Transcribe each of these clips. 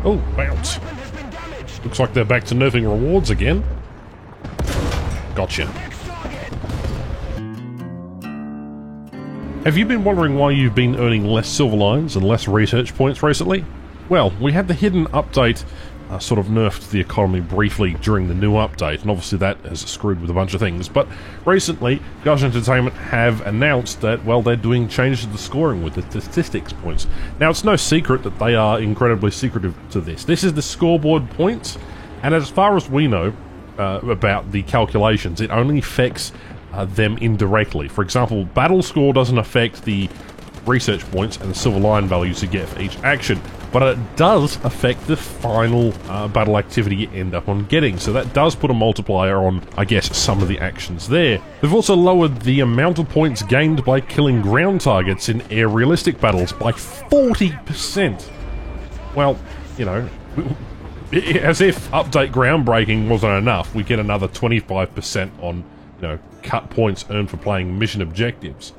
Oh, bounce. Looks like they're back to nerfing rewards again. Gotcha. Have you been wondering why you've been earning less silver lines and less research points recently? Well, we had the hidden update sort of nerfed the economy briefly during the new update, and obviously that has screwed with a bunch of things. But recently, Gauge Entertainment have announced that, well, they're doing changes to the scoring with the statistics points. Now, it's no secret that they are incredibly secretive to this. This is the scoreboard points, and as far as we know about the calculations, it only affects them indirectly. For example, battle score doesn't affect the research points and the silver line values you get for each action, but it does affect the final battle activity you end up on getting, so that does put a multiplier on, I guess, some of the actions there. They've also lowered the amount of points gained by killing ground targets in air realistic battles by 40%. Well, you know, as if update groundbreaking wasn't enough, we get another 25% on, you know, cut points earned for playing mission objectives.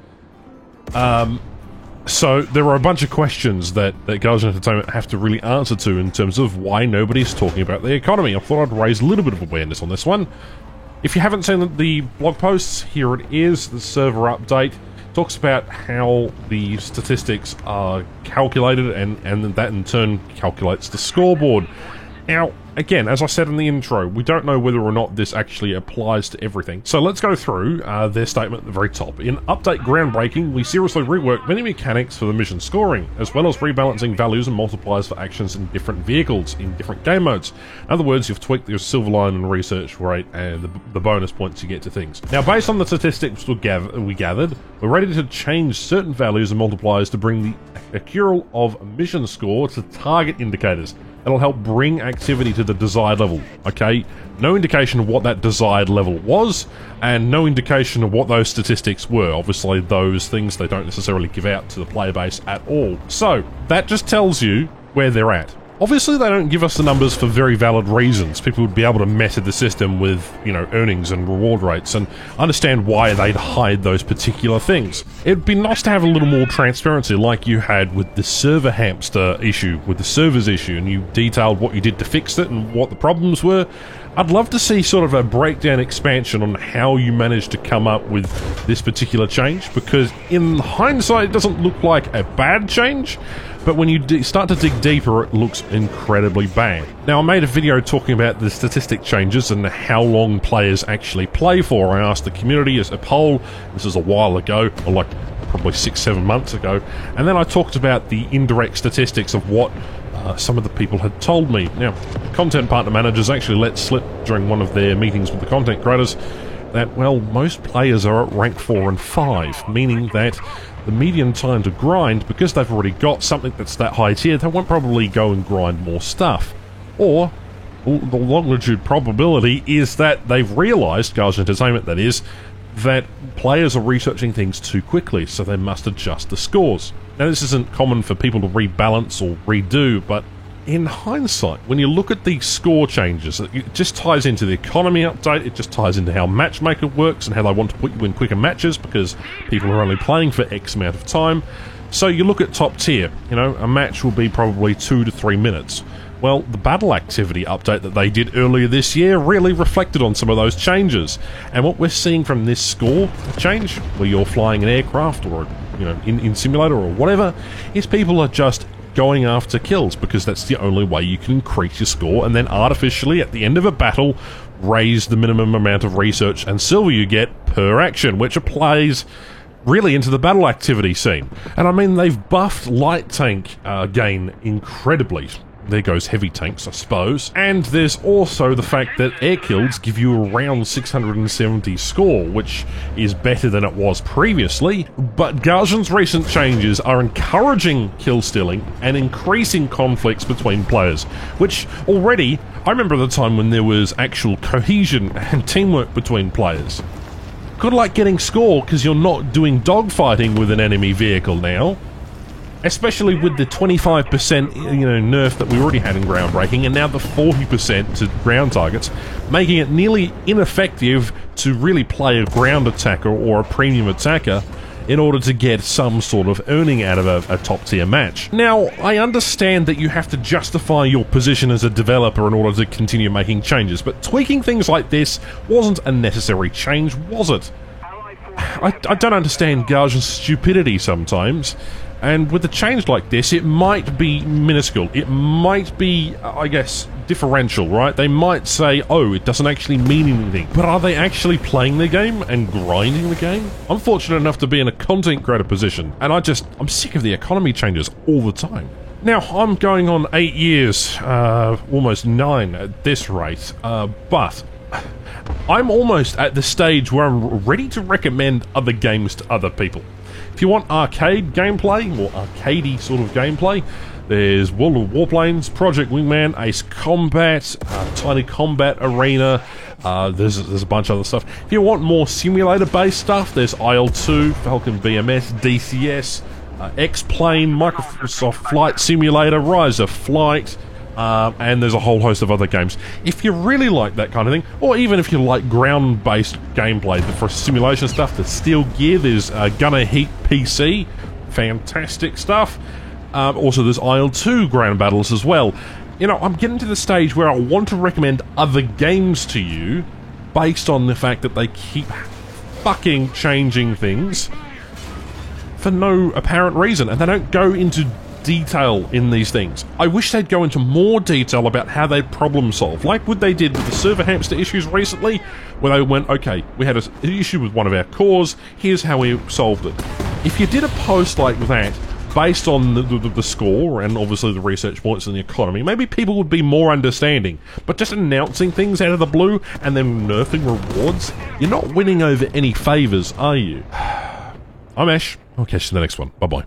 So there are a bunch of questions that Gauge Entertainment have to really answer to in terms of why nobody's talking about the economy. I thought I'd raise a little bit of awareness on this one. If you haven't seen the blog posts, here it is. The server update talks about how the statistics are calculated and that in turn calculates the scoreboard. Now, again, as I said in the intro, we don't know whether or not this actually applies to everything. So let's go through their statement at the very top. In Update Groundbreaking, we seriously reworked many mechanics for the mission scoring, as well as rebalancing values and multipliers for actions in different vehicles, in different game modes. In other words, you've tweaked your silver line and research rate and the bonus points you get to things. Now, based on the statistics we gathered, we're ready to change certain values and multipliers to bring the accrual of mission score to target indicators. It'll help bring activity to the desired level, okay? No indication of what that desired level was, and no indication of what those statistics were. Obviously, those things they don't necessarily give out to the player base at all. So, that just tells you where they're at. Obviously, they don't give us the numbers for very valid reasons. People would be able to method the system with, you know, earnings and reward rates, and understand why they'd hide those particular things. It'd be nice to have a little more transparency like you had with the server hamster issue, with the servers issue, and you detailed what you did to fix it and what the problems were. I'd love to see sort of a breakdown expansion on how you managed to come up with this particular change, because in hindsight it doesn't look like a bad change, but when you start to dig deeper it looks incredibly bad. Now, I made a video talking about the statistic changes and how long players actually play for. I asked the community as a poll, this is a while ago, or like probably 6-7 months ago, and then I talked about the indirect statistics of what some of the people had told me. Now, content partner managers actually let slip during one of their meetings with the content creators that, well, most players are at rank 4 and 5, meaning that the median time to grind, because they've already got something that's that high tier, they won't probably go and grind more stuff. Or, the longitude probability is that they've realised, Gauge Entertainment that is, that players are researching things too quickly, so they must adjust the scores. Now, this isn't common for people to rebalance or redo, but in hindsight, when you look at the score changes, it just ties into the economy update, it just ties into how Matchmaker works and how they want to put you in quicker matches because people are only playing for X amount of time. So you look at top tier, you know, a match will be probably 2 to 3 minutes. Well, the battle activity update that they did earlier this year really reflected on some of those changes. And what we're seeing from this score change, where you're flying an aircraft or, you know, in simulator or whatever, is people are just going after kills because that's the only way you can increase your score, and then artificially at the end of a battle raise the minimum amount of research and silver you get per action, which applies really into the battle activity scene. And I mean, they've buffed light tank gain incredibly. There goes heavy tanks, I suppose. And there's also the fact that air kills give you around 670 score, which is better than it was previously. But Gauge's recent changes are encouraging kill stealing and increasing conflicts between players, which already, I remember the time when there was actual cohesion and teamwork between players. Good luck getting score because you're not doing dogfighting with an enemy vehicle now. Especially with the 25%, you know, nerf that we already had in groundbreaking, and now the 40% to ground targets, making it nearly ineffective to really play a ground attacker or a premium attacker in order to get some sort of earning out of a top-tier match. Now, I understand that you have to justify your position as a developer in order to continue making changes, but tweaking things like this wasn't a necessary change, was it? I don't understand Gaijin's stupidity sometimes, and with a change like this, it might be minuscule. It might be, I guess, differential, right? They might say, oh, it doesn't actually mean anything. But are they actually playing the game and grinding the game? I'm fortunate enough to be in a content creator position, and I'm sick of the economy changes all the time. Now, I'm going on 8 years, almost 9 at this rate, but I'm almost at the stage where I'm ready to recommend other games to other people. If you want arcade gameplay, or arcadey sort of gameplay, there's World of Warplanes, Project Wingman, Ace Combat, Tiny Combat Arena, there's a bunch of other stuff. If you want more simulator-based stuff, there's IL-2, Falcon BMS, DCS, X-Plane, Microsoft Flight Simulator, Rise of Flight, and there's a whole host of other games. If you really like that kind of thing, or even if you like ground-based gameplay for simulation stuff, the Steel Gear, there's Gunner Heat PC, fantastic stuff. Also, there's IL-2 ground battles as well. You know, I'm getting to the stage where I want to recommend other games to you based on the fact that they keep fucking changing things for no apparent reason, and they don't go into detail in these things. I wish they'd go into more detail about how they problem solve, like what they did with the server hamster issues recently, where they went, okay, we had an issue with one of our cores, here's how we solved it. If you did a post like that, based on the score and obviously the research points and the economy, maybe people would be more understanding. But just announcing things out of the blue and then nerfing rewards, you're not winning over any favours, are you? I'm Ash. I'll catch you in the next one. Bye-bye.